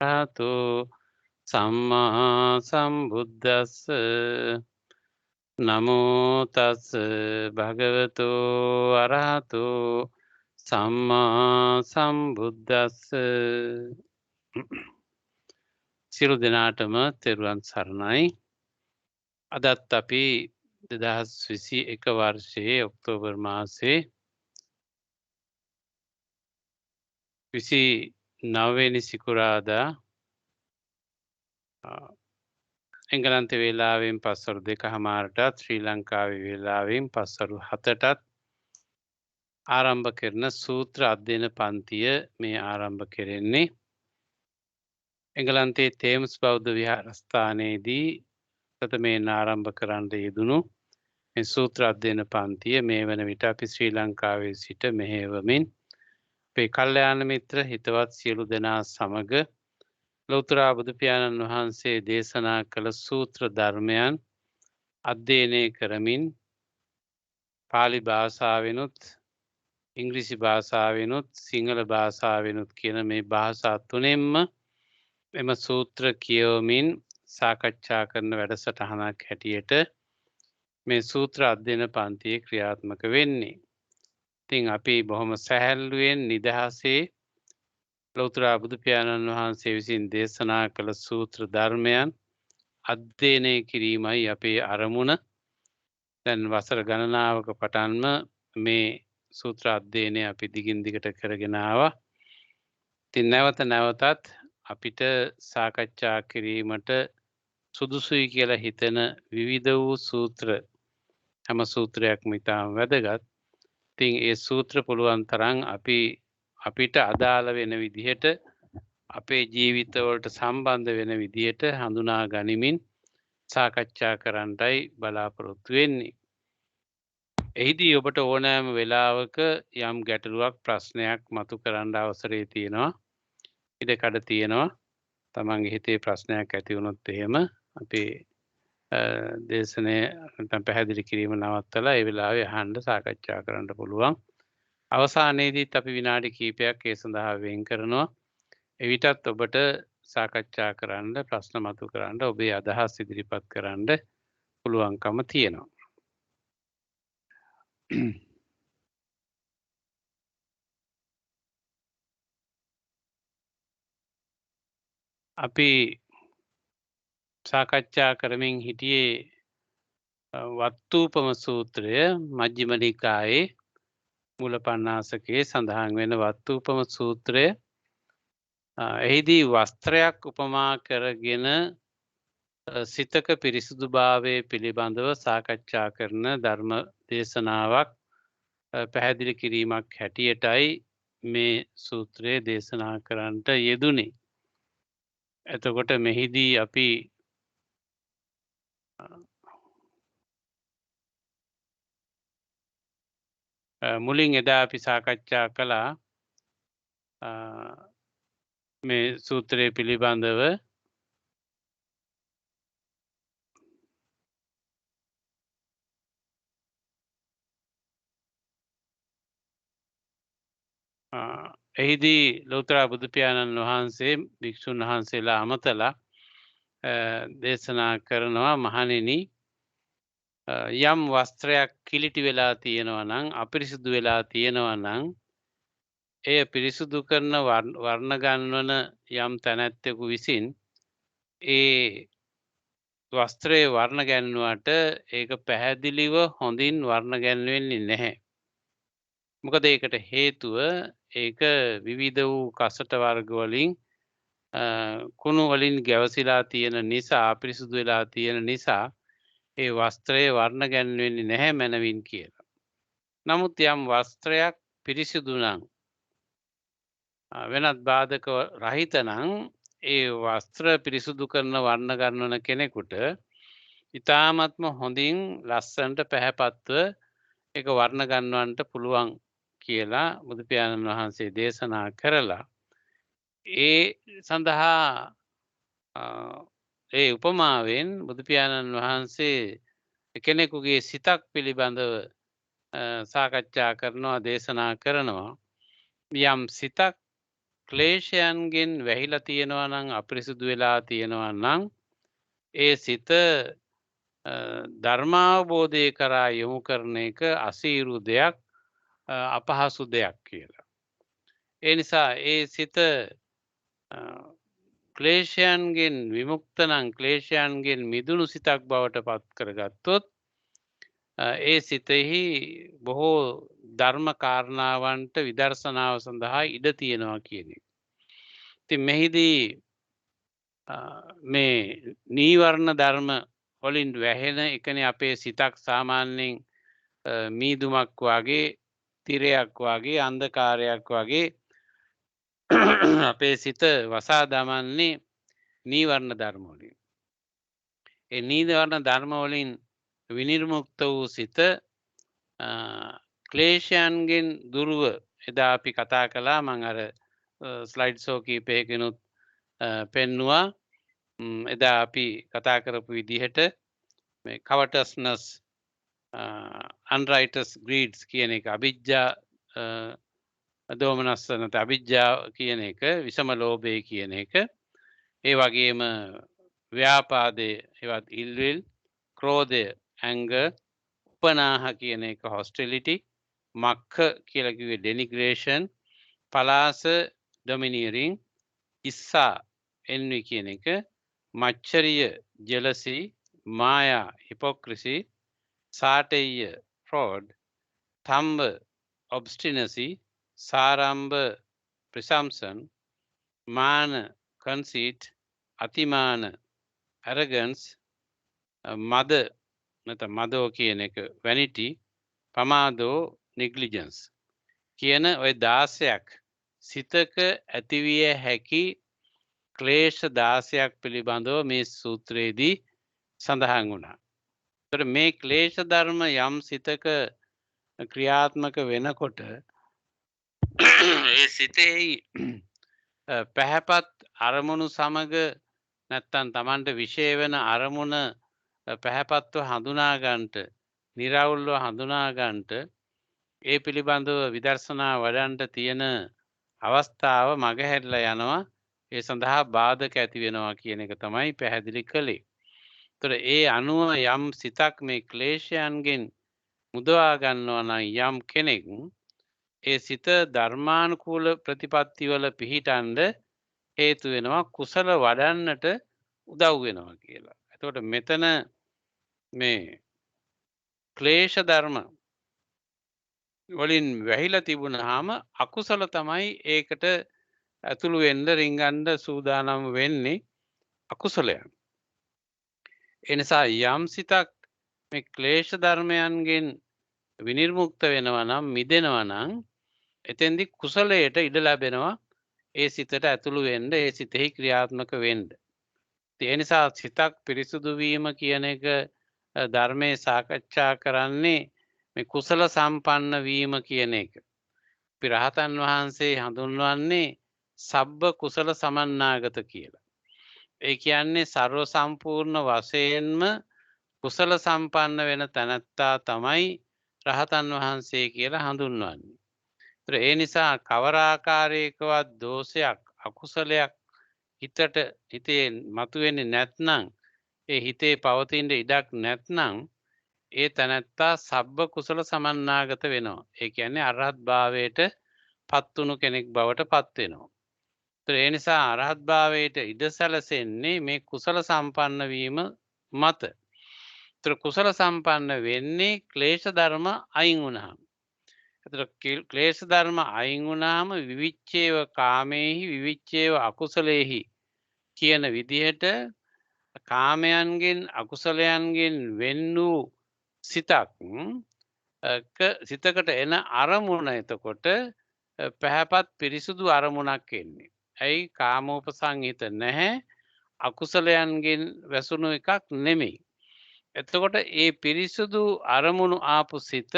අරහතු සම්මා සම්බුද්දස්ස නමෝ තස් භගවතු අරහතු සම්මා සම්බුද්දස්ස සියලු දෙනාටම තෙරුවන් සරණයි. අදත් අපි 2021 වර්ෂයේ ඔක්තෝබර් මාසයේ 29 වෙනි සිකුරාදා එංගලන්ත වේලාවෙන් පස්වරු 2:00ටත් ශ්‍රී ලංකාවේ වේලාවෙන් පස්වරු 7:00ටත් ආරම්භ කරන සූත්‍ර අධ්‍යයන පන්තිය මේ ආරම්භ කෙරෙන්නේ එංගලන්තයේ තේම්ස් බෞද්ධ විහාරස්ථානයේදී ප්‍රථමයෙන් ආරම්භ කරන්න යෙදුණු මේ සූත්‍ර අධ්‍යයන පන්තිය මේ වන විට අපි ශ්‍රී ලංකාවේ සිට මෙහෙයවමින් අපේ කල්යාණ මිත්‍ර හිතවත් සියලු දෙනා සමග ලෞතර බුදු පියාණන් වහන්සේ දේශනා කළ සූත්‍ර ධර්මයන් අධ්‍යයනය කරමින් පාලි භාෂාවෙනුත් ඉංග්‍රීසි භාෂාවෙනුත් සිංහල භාෂාවෙනුත් කියන මේ භාෂා තුනෙන්ම එම සූත්‍ර කියවමින් සාකච්ඡා කරන වැඩසටහනක් හැටියට මේ සූත්‍ර අධ්‍යයන පන්තියේ ක්‍රියාත්මක වෙන්නේ. ඉතින් අපි බොහොම සැහැල්ලුවෙන් නිදහසේ ලෞතර බුදු පියාණන් වහන්සේ විසින් දේශනා කළ සූත්‍ර ධර්මයන් අධ්‍යයනය කිරීමයි අපේ අරමුණ. දැන් වසර ගණනාවක පටන්ම මේ සූත්‍ර අධ්‍යයනය අපි දිගින් දිගට කරගෙන ආවා. ඉතින් නැවත නැවතත් අපිට සාකච්ඡා කිරීමට සුදුසුයි කියලා හිතෙන විවිධ වූ සූත්‍ර හැම සූත්‍රයක්ම ඉතාම වැදගත්. ඉතින් ඒ සූත්‍ර පුළුවන් තරම් අපිට අදාළ වෙන විදිහට අපේ ජීවිතවලට සම්බන්ධ වෙන විදිහට හඳුනා ගනිමින් සාකච්ඡා කරන්නයි බලාපොරොත්තු වෙන්නේ. එහිදී ඔබට ඕනෑම වෙලාවක යම් ගැටලුවක් ප්‍රශ්නයක් මතු කරන්න අවසරය තියෙනවා. ඉඩකඩ තියෙනවා. තමන්ගේ හිතේ ප්‍රශ්නයක් ඇති වුණොත් එහෙම අපේ දේශනය නැත්නම් පැහැදිලි කිරීම නවත්තලා ඒ වෙලාවේ අහන්න සාකච්ඡා කරන්න පුළුවන්. අවසානයේදීත් අපි විනාඩි කිහිපයක් ඒ සඳහා වෙන් කරනවා. එවිටත් ඔබට සාකච්ඡා කරන්න ප්‍රශ්න මතු කරන්න ඔබේ අදහස් ඉදිරිපත් කරන්න පුළුවන්කම තියෙනවා. අපි සාකච්ඡා කරමින් හිටියේ වත්තූපම සූත්‍රය මජ්ක්‍ධිම නිකායේ මූල පණ්ණාසකයේ සඳහන් වෙන වත්තූපම සූත්‍රය. එහිදී වස්ත්‍රයක් උපමා කරගෙන සිතක පිරිසුදුභාවය පිළිබඳව සාකච්ඡා කරන ධර්ම දේශනාවක් පැහැදිලි කිරීමක් හැටියටයි මේ සූත්‍රය දේශනා කරන්නට යෙදුනේ. එතකොට මෙහිදී අපි මුලින් එදා අපි සාකච්ඡා කළා මේ සූත්‍රය පිළිබඳව එහිදී ලෞතර බුදු පියාණන් වහන්සේ භික්ෂුන් වහන්සේලා අමතලා දේශනා කරනවා මහණෙනි යම් වස්ත්‍රයක් කිලිටි වෙලා තියෙනවා නම් අපිරිසුදු වෙලා තියෙනවා නම් එය පිරිසුදු කරන වර්ණ ගන්වන යම් තැනැත්තෙකු විසින් ඒ වස්ත්‍රයේ වර්ණ ගැන්වුවට ඒක පැහැදිලිව හොඳින් වර්ණ ගැන්වෙන්නේ නැහැ. මොකද ඒකට හේතුව ඒක විවිධ වූ කසට වර්ග වලින් කුණු වලින් ගැවසිලා තියෙන නිසා අපිරිසුදු වෙලා තියෙන නිසා ඒ වස්ත්‍රයේ වර්ණ ගැන්වෙන්නේ නැහැ මනවින් කියලා. නමුත් යම් වස්ත්‍රයක් පිරිසිදු නම් වෙනත් බාධක රහිත නම් ඒ වස්ත්‍ර පිරිසුදු කරන වර්ණ ගන්වන කෙනෙකුට ඉතාමත්ම හොඳින් ලස්සනට පැහැපත්ව ඒක වර්ණ ගන්වන්නට පුළුවන් කියලා බුදු පියාණන් වහන්සේ දේශනා කරලා ඒ සඳහා ඒ උපමාවෙන් බුදු පියාණන් වහන්සේ කෙනෙකුගේ සිතක් පිළිබඳව සාකච්ඡා කරනවා දේශනා කරනවා. යම් සිතක් ක්ලේශයන්ගෙන් වැහිලා තියෙනවා නම් අපිරිසුදු වෙලා තියෙනවා නම් ඒ සිත ධර්මාවබෝධය කරා යොමු කරන එක අසීරු දෙයක් අපහසු දෙයක් කියලා. ඒ නිසා ඒ සිත ක්ලේශයන්ගෙන් විමුක්ත නම් ක්ලේශයන්ගෙන් මිදුණු සිතක් බවට පත් කරගත්තොත් ඒ සිතෙහි බොහෝ ධර්ම කාරණාවන්ට විදර්ශනාව සඳහා ඉඩ තියෙනවා කියන එක. ඉතින් මෙහිදී මේ නීවරණ ධර්ම වලින් වැහෙන එකනේ අපේ සිතක් සාමාන්‍යයෙන් මීදුමක් වගේ තිරයක් වගේ අන්ධකාරයක් වගේ අපේ සිත වසා දමන්නේ නීවරණ ධර්ම වලින්. ඒ නීවරණ ධර්ම වලින් විනිර්මුක්ත වූ සිත ක්ලේශයන්ගෙන් දුරුව එදා අපි කතා කළා මම අර ස්ලයිඩ් ෂෝ කීපයකිනුත් පෙන්නවා. එදා අපි කතා කරපු විදිහට මේ කවටස්නස් අන්රයිටස් ග්‍රීඩ්ස් කියන එක අවිජ්ජා දෝමනස්ස නැත්නම් අවිජ්ජා කියන එක විෂම ලෝභය කියන එක ඒ වගේම ව්‍යාපාදේ ඒවත් ඉල්විල් ක්‍රෝධය ඇංගර් උපනාහ කියන එක හොස්ටිලිටි මක්ඛ කියලා කිව්වේ ඩෙනිග්‍රේෂන් පලාස ඩොමිනියරින් ඉස්සා එන්වි කියන එක මච්චරිය ජෙලසි මායා හිපොක්‍රසි සාටෙය්‍ය ෆ්‍රෝඩ් තම්බ ඔබ්ස්ටිනසි සාරම්භ ප්‍රසම්සන් මාන කන්සීට් අතිමාන ඇරගන්ස් මද නැත්නම් මදෝ කියන එක වැනිටි පමාදෝ නිග්ලිජන්ස් කියන ওই 16ක් සිතක ඇතිවිය හැකි ක්ලේශ 16ක් පිළිබඳව මේ සූත්‍රයේදී සඳහන් වුණා. ඒතර මේ ක්ලේශ ධර්ම යම් සිතක ක්‍රියාත්මක වෙනකොට ඒ සිතෙහි පැහැපත් අරමුණු සමග නැත්තම් Tamanට විශේෂ වෙන අරමුණ පැහැපත්ව හඳුනා ගන්නට, निराවුල්ව හඳුනා ගන්නට ඒ පිළිබඳව විදර්ශනා වඩන්ට තියෙන අවස්ථාව මගහැරලා යනවා. ඒ සඳහා බාධක ඇති වෙනවා කියන එක තමයි පැහැදිලි කළේ. ඒතර ඒ අනුව යම් සිතක් මේ ක්ලේශයන්ගෙන් මුදවා ගන්නවා නම් යම් කෙනෙක් ඒ සිත ධර්මානුකූල ප්‍රතිපත්තිවල පිහිටන්ඩ හේතු වෙනවා කුසල වඩන්නට උදව් වෙනවා කියලා. එතකොට මෙතන මේ ක්ලේශ ධර්ම වලින් වැහිලා තිබුණාම අකුසල තමයි ඒකට ඇතුළු වෙන්න රිංගන්න සූදානම් වෙන්නේ අකුසලයන්. ඒ නිසා යම් සිතක් මේ ක්ලේශ ධර්මයන්ගෙන් විනිර්මුක්ත වෙනවා නම් මිදෙනවා නම් එතෙන්දි කුසලයට ඉඩ ලැබෙනවා ඒ සිතට ඇතුළු වෙන්න ඒ සිතෙහි ක්‍රියාත්මක වෙන්න. ඒ නිසා සිතක් පිරිසුදු වීම කියන එක ධර්මයේ සාකච්ඡා කරන්නේ මේ කුසල සම්පන්න වීම කියන එක. අපි රහතන් වහන්සේ හඳුන්වන්නේ සබ්බ කුසල සමන්නාගත කියලා. ඒ කියන්නේ ਸਰව සම්පූර්ණ වශයෙන්ම කුසල සම්පන්න වෙන තැනැත්තා තමයි රහතන් වහන්සේ කියලා හඳුන්වන්නේ. ඒ නිසා කවර ආකාරයකවත් දෝෂයක් අකුසලයක් හිතේ මතුවෙන්නේ නැත්නම් ඒ හිතේ පවතින ඉඩක් නැත්නම් ඒ තැනැත්තා සබ්බ කුසල සමන්නාගත වෙනවා. ඒ කියන්නේ අරහත් භාවයට පත්තුණු කෙනෙක් බවට පත් වෙනවා. ඒ නිසා අරහත් භාවයට ඉඩ සැලසෙන්නේ මේ කුසල සම්පන්න වීම මත. කුසල සම්පන්න වෙන්නේ ක්ලේශ ධර්ම අයින් වුණාම. ක්ලේශ ධර්ම අයින් වුණාම විවිච්ඡේව කාමේහි විවිච්ඡේව අකුසලේහි කියන විදිහට කාමයන්ගෙන් අකුසලයන්ගෙන් වෙන් වූ සිතකට එන අරමුණ එතකොට පැහැපත් පිරිසුදු අරමුණක් එන්නේ. ඇයි කාමෝපසංහිත නැහැ අකුසලයන්ගෙන් වැසුණු එකක් නෙමෙයි. එතකොට ඒ පිරිසුදු අරමුණු ආපු සිත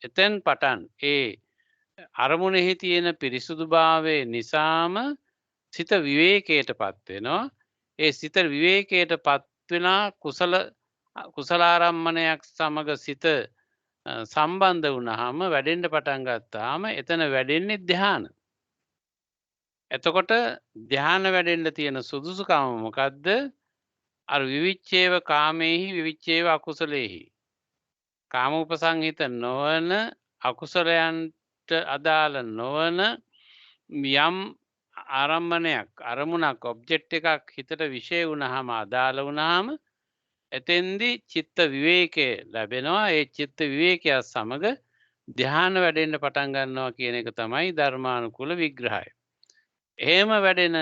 එතෙන් පටන් ඒ අරමුණෙහි තියෙන පිරිසුදුභාවය නිසාම සිත විවේකයටපත් වෙනවා. ඒ සිත විවේකයටපත් වෙනා කුසලාරම්මණයක් සමග සිත සම්බන්ධ වුණාම වැඩෙන්න පටන් ගත්තාම එතන වැඩෙන්නේ ධ්‍යාන. එතකොට ධ්‍යාන වැඩෙන්න තියෙන සුදුසුකම මොකද්ද? අර විවිච්ඡේව කාමේහි විවිච්ඡේව අකුසලේහි. කාම උපසංහිත නොවන අකුසලයන්ට අදාළ නොවන යම් ආරම්මණයක් අරමුණක් ඔබ්ජෙක්ට් එකක් හිතට විෂය වුණාම අදාළ වුණාම එතෙන්දි චිත්ත විවේකය ලැබෙනවා. ඒ චිත්ත විවේකය සමග ධ්‍යාන වැඩෙන්න පටන් ගන්නවා කියන එක තමයි ධර්මානුකූල විග්‍රහය. එහෙම වැඩෙන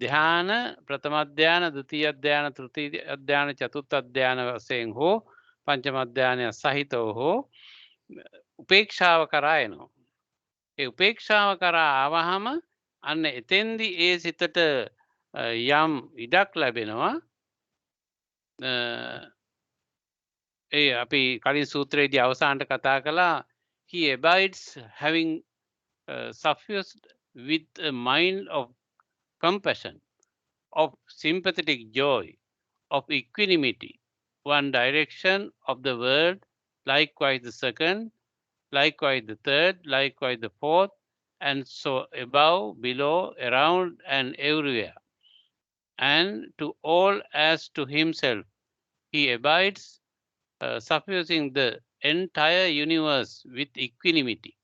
ධ්‍යාන ප්‍රථම ධ්‍යාන, ဒုတိ ය ධ්‍යාන, තෘතීය ධ්‍යාන, චතුර්ථ ධ්‍යාන වශයෙන් හෝ පංචම ධ්‍යානය සහිතව හෝ උපේක්ෂාව කරා එනවා. ඒ උපේක්ෂාව කරා ආවහම අන්න එතෙන්දි ඒ සිතට යම් ඉඩක් ලැබෙනවා. ඒ අපි කලින් සූත්‍රයේදී අවසානට කතා කළා he abides having suffused with a mind of compassion, of sympathetic joy, of equanimity, one direction of the world, likewise the second, likewise the third, likewise the fourth, and so above, below, around, and everywhere. And to all as to himself, he abides, suffusing the entire universe with equanimity,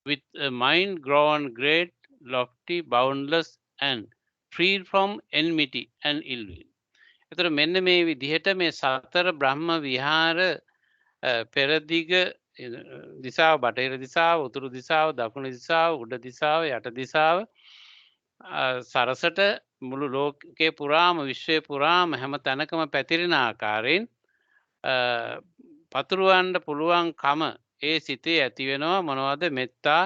with a mind grown great, lofty, boundless, and free from enmity and ill will. එතකොට මෙන්න මේ විදිහට මේ සතර බ්‍රහ්ම විහාර පෙරදිග දිසාව, බටහිර දිසාව, උතුරු දිසාව, දකුණු දිසාව, උඩ දිසාව, යට දිසාව සරසට මුළු ලෝකේ පුරාම, විශ්වයේ පුරාම හැම තැනකම පැතිරෙන ආකාරයෙන් පතුරවන්න පුළුවන්කම ඒ සිතේ ඇති වෙනවා. මොනවද? මෙත්තා,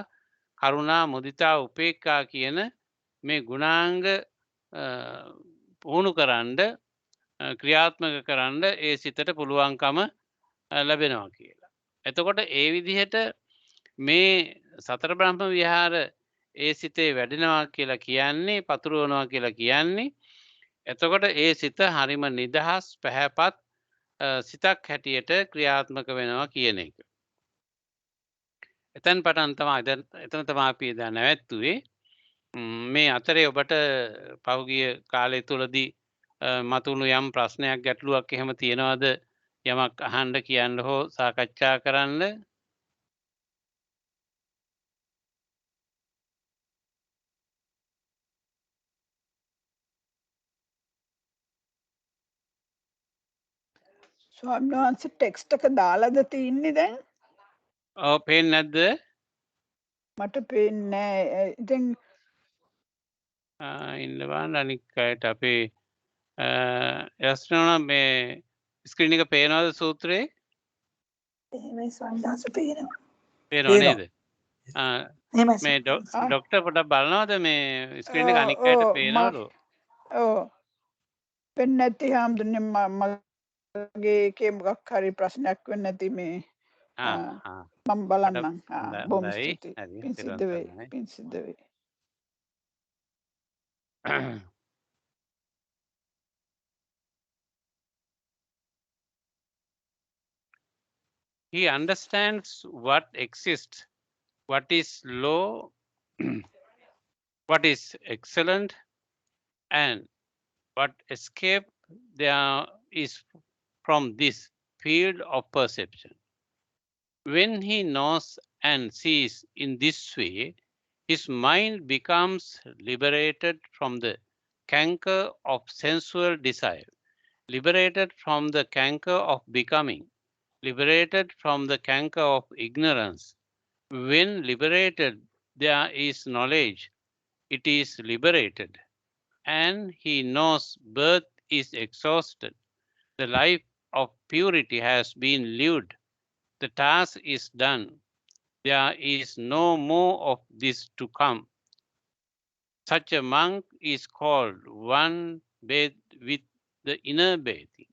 කරුණා, මුදිතා, උපේක්ඛා කියන මේ ගුණාංග පුහුණු කරන්න, ක්‍රියාත්මක කරන්න ඒ සිතට පුළුවන්කම ලැබෙනවා කියලා. එතකොට ඒ විදිහට මේ සතර බ්‍රහ්ම විහාර ඒ සිතේ වැඩෙනවා කියලා කියන්නේ, පතුරවනවා කියලා කියන්නේ. එතකොට ඒ සිත හරිම නිදහස්, පැහැපත් සිතක් හැටියට ක්‍රියාත්මක වෙනවා කියන එක. එතෙන් පටන් තමයි එතන තමයි අපි දැන් නැවැත්තුවේ. මේ අතරේ ඔබට පහුගිය කාලය තුලදී මතුණු යම් ප්‍රශ්නයක්, ගැටලුවක් එහෙම තියෙනවද? යමක් අහන්න, කියන්න හෝ සාකච්ඡා කරන්න? ස්වාමීන් වහන්සේ ටෙක්ස්ට් එක දාලාද තින්නේ දැන්? ඔව්, පේන්නේ නැද්ද? මට පේන්නේ නැහැ. ඉතින් ඉන්න බලන්න අනික් අයට අපේ යස්නෝන මේ ස්ක්‍රීන් එක පේනවද සූත්‍රේ? එහෙමයි ස්වාමීන් වහන්සේ පේනවා. පේනව නේද? එහෙමයි. මේ ડોක්ටර් පොඩක් බලනවද මේ ස්ක්‍රීන් එක අනික් අයට පේනවලු? ඔව්. පෙන්නේ නැති හැමදෙන්නේ මගේ එකේ මොකක් හරි ප්‍රශ්නයක් වෙන්නේ නැති මේ මම බලන්නම්. බොහොම ස්තුතියි. පින් සිද්ධ වෙයි. පින් සිද්ධ වෙයි. He understands what exists, what is low, what is excellent, and what escape there is from this field of perception. When he knows and sees in this way, his mind becomes liberated from the canker of sensual desire, liberated from the canker of becoming, liberated from the canker of ignorance. When liberated, there is knowledge. It is liberated. And he knows birth is exhausted. The life of purity has been lived. The task is done. There is no more of this to come. Such a monk is called one bathed with the inner bathing.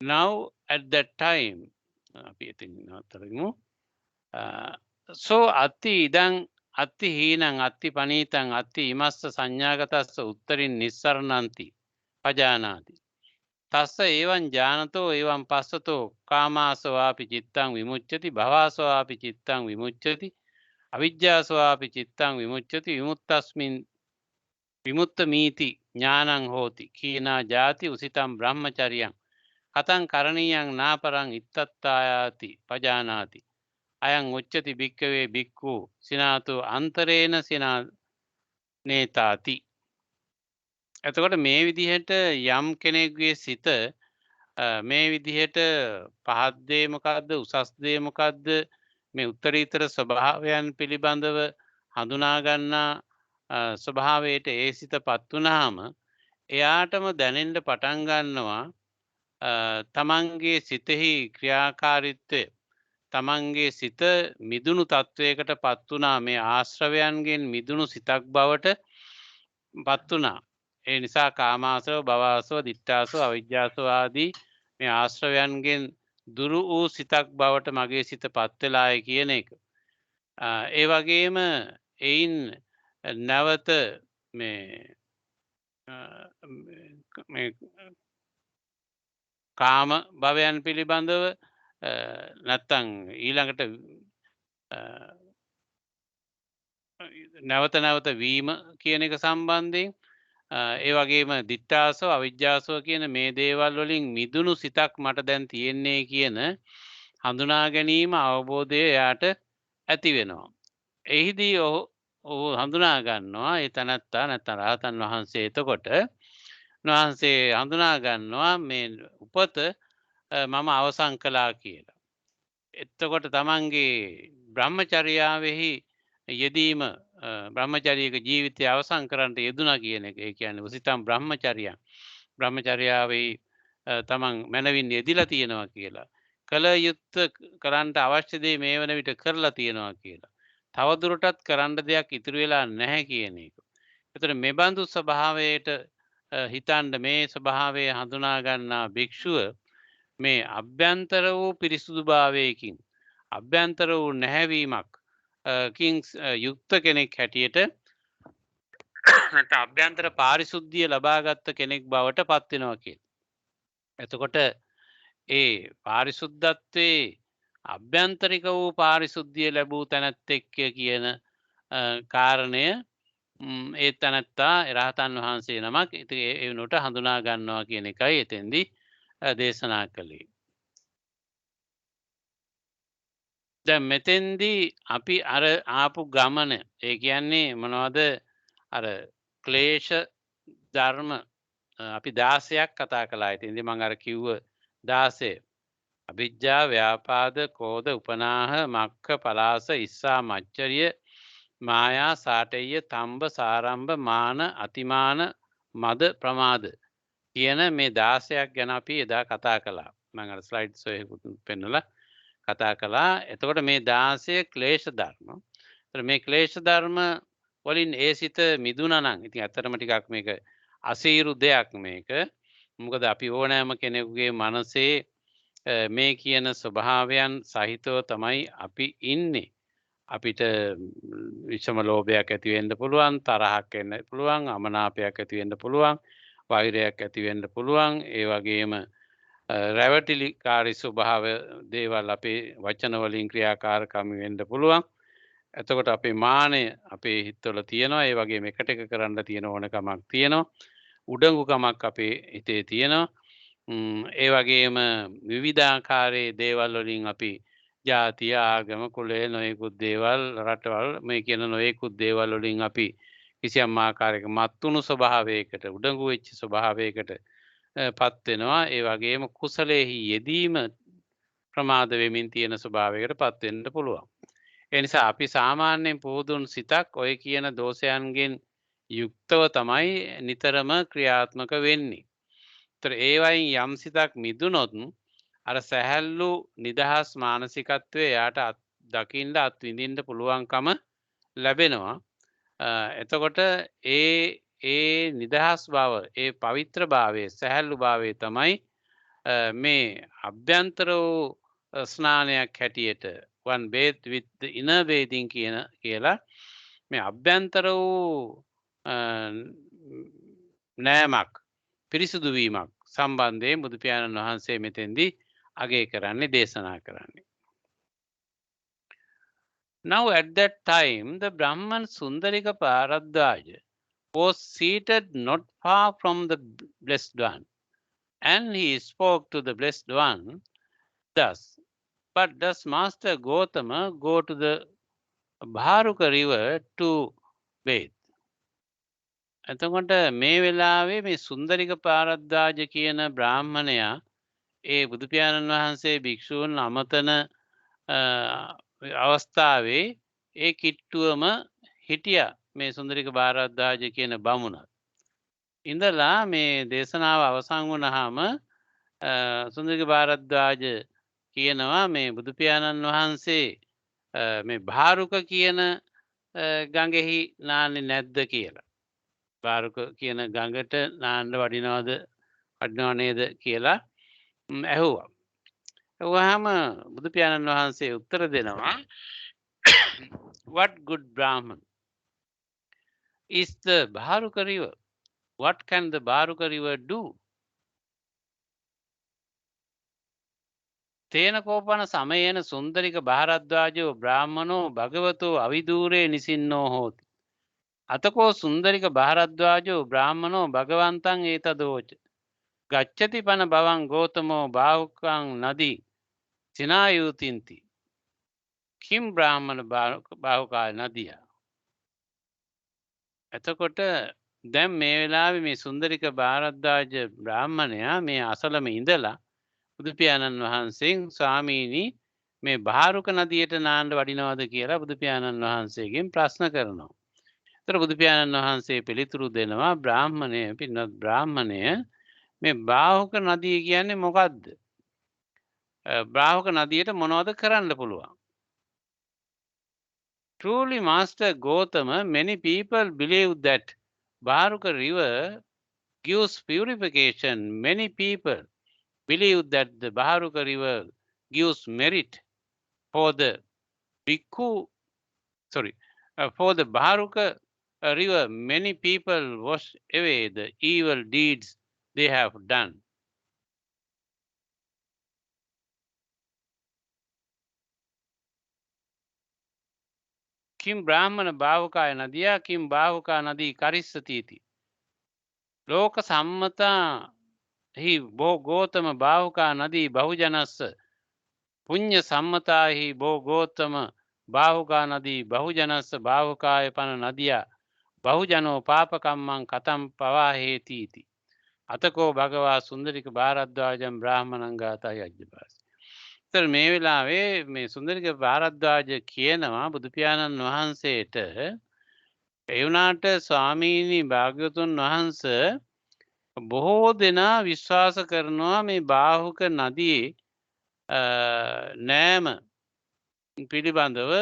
Now, at that time, so atti idang atti heenang atti panitang atti imassa sannyāgatassa uttarin nissarannanti pajanāti. Tassa evañ jānato evañ passato kāmāsavāpi cittaṃ vimucchati bhavāsavāpi cittaṃ vimucchati අවිජ්ජාසවාපි චිත්තං විමුච්ඡති විමුක්තස්මින් විමුක්ත මීති ඥානං හෝති කීනා ජාති උසිතං බ්‍රහ්මචරියං කතං කරණීයං නාපරං ඉත්තත්තායාති පජානාති අයං උච්චති භික්කවේ භික්ඛු සිනාතු අන්තරේන සිනා නේතාති. එතකොට මේ විදිහට යම් කෙනෙකුගේ සිත මේ විදිහට පහත් දේ මොකද්ද උසස් දේ මොකද්ද මේ උත්තරීතර ස්වභාවයන් පිළිබඳව හඳුනා ගන්නා ස්වභාවයට ඒ සිතපත් වුණාම එයාටම දැනෙන්න පටන් ගන්නවා තමන්ගේ සිතෙහි ක්‍රියාකාරීත්වය තමන්ගේ සිත මිදුණු තත්වයකට පත් වුණා මේ ආශ්‍රවයන්ගෙන් මිදුණු සිතක් බවට පත් වුණා. ඒ නිසා කාමාශ්‍රව භවආශ්‍රව දිට්ඨාශ්‍රව අවිජ්ජාශ්‍රව ආදී මේ ආශ්‍රවයන්ගෙන් දුරු වූ සිතක් බවට මගේ සිත පත් වෙලායි කියන එක. ඒ වගේම එයින් නැවත මේ කාම භවයන් පිළිබඳව නැත්තම් ඊළඟට නැවත නැවත වීම කියන එක සම්බන්ධයෙන් ඒ වගේම දිට්ඨාසව අවිජ්ජාසව කියන මේ දේවල් වලින් මිදුණු සිතක් මට දැන් තියෙන්නේ කියන හඳුනා ගැනීම අවබෝධය එයාට ඇති වෙනවා. එහිදී ඔහු හඳුනා ගන්නවා ඒ තනත්තා නැත්නම් රහතන් වහන්සේ එතකොට වහන්සේ හඳුනා ගන්නවා මේ උපත මම අවසන් කළා කියලා. එතකොට තමන්ගේ බ්‍රහ්මචර්යාවෙහි යෙදීම බ්‍රහ්මචාරීක ජීවිතය අවසන් කරන්නට යෙදුණා කියන එක. ඒ කියන්නේ උසිතම් බ්‍රහ්මචර්යයන්. බ්‍රහ්මචර්යාවෙහි තමන් මනවින් යෙදිලා තියෙනවා කියලා. කල යුත්ත කරන්නට අවශ්‍ය දේ මේ වන විට කරලා තියෙනවා කියලා. තවදුරටත් කරන්න දෙයක් ඉතුරු වෙලා නැහැ කියන එක. ඒතර මෙබඳු ස්වභාවයට හිතන්න මේ ස්වභාවය හඳුනා ගන්නා භික්ෂුව මේ අභ්‍යන්තර වූ පිරිසුදුභාවයකින් අභ්‍යන්තර වූ නැහැවීමක් යුක්ත කෙනෙක් හැටියට අභ්‍යන්තර පාරිශුද්ධිය ලබාගත්ත කෙනෙක් බවට පත් වෙනවා කියලා. එතකොට ඒ පාරිශුද්ධත්වයේ අභ්‍යන්තරික වූ පාරිශුද්ධිය ලැබූ තැනැත්තෙක් කියන කාරණය ඒ තැනැත්තා රහතන් වහන්සේ නමක් ඒ වෙනුවට හඳුනා ගන්නවා කියන එකයි එතෙන්දී දේශනා කළේ. දැන් මෙතෙන්දී අපි අර ආපු ගමන ඒ කියන්නේ මොනවද අර ක්ලේශ ධර්ම අපි 16ක් කතා කළා. ඉතින්දී මම අර කිව්ව 16 අවිජ්ජා ව්‍යාපාද කෝධ උපනාහ මක්ඛ පලාස ඉස්සා මච්චරිය මායා සාටෙය්‍ය තම්බ සාරම්භ මාන අතිමාන මද ප්‍රමාද කියන මේ 16ක් ගැන අපි එදා කතා කළා. මම අර ස්ලයිඩ්ස් එකකුත් පෙන්නලා කතා කළා. එතකොට මේ 16 ක්ලේශ ධර්ම. ඒතර මේ ක්ලේශ ධර්ම වලින් ඒ සිත මිදුණා නම් ඉතින් ඇත්තටම ටිකක් මේක අසීරු දෙයක් මේක. මොකද අපි ඕනෑම කෙනෙකුගේ මනසේ මේ කියන ස්වභාවයන් සහිතව තමයි අපි ඉන්නේ. අපිට විෂම ලෝභයක් ඇති වෙන්න පුළුවන්, තරහක් එන්න පුළුවන්, අමනාපයක් ඇති වෙන්න පුළුවන්, වෛරයක් ඇති වෙන්න පුළුවන්. ඒ වගේම රැවටිලිකාරී ස්වභාව දේවල් අපේ වචන වලින් ක්‍රියාකාරකම් වෙන්න පුළුවන්. එතකොට අපේ මානය අපේ හිතවල තියෙනවා. ඒ වගේම එකට එක කරන්න තියෙන ඕනකමක් තියෙනවා. උඩඟුකමක් අපේ හිතේ තියෙනවා. ඒ වගේම විවිධාකාරයේ දේවල් වලින් අපි ජාතිය ආගම කුලය නොයෙකුත් දේවල් රටවල් මේ කියන නොයෙකුත් දේවල් වලින් අපි කිසියම් ආකාරයක මත්තුණු ස්වභාවයකට උඩඟු වෙච්ච ස්වභාවයකට පත් වෙනවා. ඒ වගේම කුසලයේහි යෙදීම ප්‍රමාද වෙමින් තියෙන ස්වභාවයකට පත් වෙන්න පුළුවන්. ඒ නිසා අපි සාමාන්‍යයෙන් පුහුදුන් සිතක් ඔය කියන දෝෂයන්ගෙන් යුක්තව තමයි නිතරම ක්‍රියාත්මක වෙන්නේ. ඒතර ඒ වයින් යම් සිතක් මිදුනොත් අර සැහැල්ලු නිදහස් මානසිකත්වයේ යාට දකින්න අත්විඳින්න පුළුවන්කම ලැබෙනවා. එතකොට ඒ නිදහස් බව, ඒ පවිත්‍ර භාවයේ සැහැල්ලු භාවයේ තමයි මේ අභ්‍යන්තර වූ ස්නානයක් හැටියට one bathed with the inner bathing කියලා මේ අභ්‍යන්තර වූ නෑමක් පිරිසුදු වීමක් සම්බන්ධයෙන් බුදු පියාණන් වහන්සේ මෙතෙන්දී අගය කරන්නේ දේශනා කරන්නේ. Now at that time the Brahman Sundarika Bharadwaja was seated not far from the Blessed One, and he spoke to the Blessed One thus, but does Master Gautama go to the Bharuka river to bathe? එතකොට මේ වෙලාවේ මේ සුන්දරික පාරද්දාජ කියන බ්‍රාහ්මණයා ඒ බුදුපියාණන් වහන්සේ භික්ෂූන් අමතන අවස්ථාවේ ඒ කිට්ටුවම හිටියා මේ සුන්දරික පාරද්දාජ කියන බමුණ. ඉඳලා මේ දේශනාව අවසන් වුණාම සුන්දරික පාරද්දාජ කියනවා මේ බුදුපියාණන් වහන්සේ මේ භාරුක කියන ගඟෙහි නාන්නේ නැද්ද කියලා. භාරුක කියන ගඟට නාන්න වඩිනවද නේද කියලා ඇහුවා. ඇහුවාම බුදුපියාණන් වහන්සේ උත්තර දෙනවා, what good Brahman is the Bharuka river? What can the Bharuka river do? තේන කෝපන සමයේන සුන්දරික භාරද්වාජෝ බ්‍රාහ්මනෝ භගවතෝ අවිදූරේ නිසින්නෝ හෝති. අතකෝ සුන්දරික භාරද්වාජෝ බ්‍රාහ්මනෝ භගවන්තං ඒතදෝච. ගච්ඡති පන බවං ගෝතමෝ බාහුකං නදී සිනායුතින්ති. කිම් බ්‍රාහ්මණ බාහුකාය නදිය. එතකොට දැන් මේ වෙලාවේ මේ සුන්දරික භාරද්වාජ බ්‍රාහ්මණයා මේ අසලම ඉඳලා බුදුපියාණන් වහන්සේගෙන් ස්වාමීනි මේ භාරුක නදියට නාන්න වඩිනවද කියලා බුදුපියාණන් වහන්සේගෙන් ප්‍රශ්න කරනවා. ඒතර බුදුපියාණන් වහන්සේ පිළිතුරු දෙනවා, බ්‍රාහ්මණය පින්වත් බ්‍රාහ්මණය මේ බාහුක නදිය කියන්නේ මොකද්ද? බාහුක නදියට මොනවද කරන්න පුළුවන්? Truly, Master Gautama, many people believe that Bharuka river gives purification. Many people believe that the Bharuka river gives merit for the bhikkhu. For the Bharuka river, many people wash away the evil deeds they have done. किम ब्राह्मण बाहुकाय नदिया किम बाहुका नदी करिष्यतीति. लोक सम्मता ही भो गौतम बाहुका नदी बहुजनस्य पुण्य सम्मता ही भो गौतम बाहुका नदी बहुजनस्य बाहुकाय पन नदिया बहुजनो पापकम्मं कथं पवाहेतीति. अतको भगवा सुंदरिक भारद्वाजं ब्राह्मणं गाता यज्ञपास. तर මේ වෙලාවේ මේ සුන්දරික භාරද්වාජ කියනවා බුදුපියාණන් වහන්සේට, ඒ වුණාට ස්වාමීනි භාග්‍යවතුන් වහන්සේ බොහෝ දෙනා විශ්වාස කරනවා මේ බාහුක නදියේ නෑම පිළිබඳව